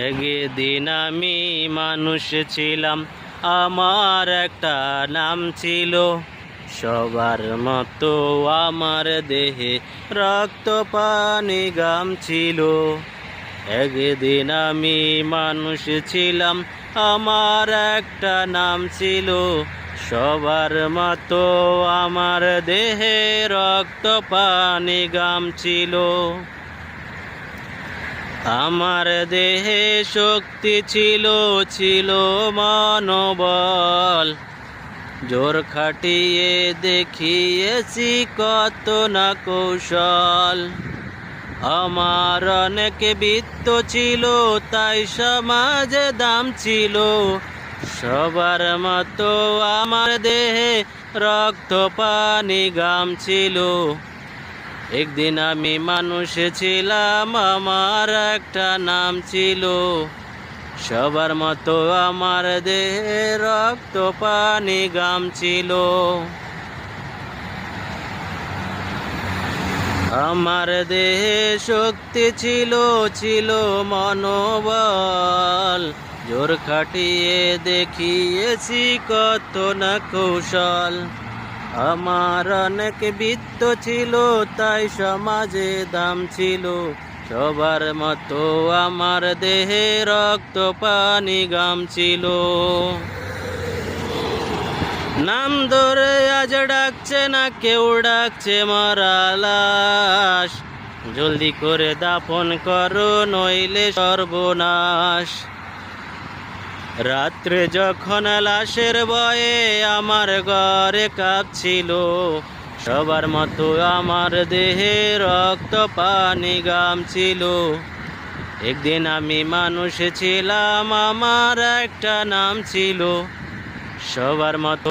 একদিন আমি মানুষ ছিলাম, আমার একটা নাম ছিল। সবার মতো আমার দেহে রক্ত পানি গাম ছিল। একদিন আমি মানুষ ছিলাম, আমার একটা নাম ছিল। সবার মতো আমার দেহে রক্ত পানি গাম ছিল। আমার দেহে শক্তি ছিল, ছিল মনোবল। জোর খাটিয়ে দেখিয়েছি কত না কৌশল। আমার অনেক বিত্ত ছিল, তাই সমাজে দাম ছিল। সবার মতো আমার দেহে রক্ত পানি গাম ছিল। একদিন আমি মানুষ ছিলাম, আমার একটা নাম ছিল। সবার মতো আমার দেহে রক্ত পানি গাম ছিল। আমার দেহে শক্তি ছিল, ছিল মনোবল। জোর খাটিয়ে দেখিয়েছি কত না কৌশল। আমার অনেক বিত্ত ছিল, তাই সমাজে দাম ছিল। সবার মতো আমার দেহে রক্ত পানি গাম ছিল। নাম ধরে আজ ডাকছে না কেউ, ডাকছে মারা লাশ। জলদি করে দাফন করো, নইলে সর্বনাশ। রাত্রে যখন লাশের ভয়ে আমার ঘরে কাঁপছিল, সবার মতো আমার দেহে রক্ত পানি গাম ছিল। একদিন আমি মানুষ ছিলাম, আমার একটা নাম ছিল। সবার মতো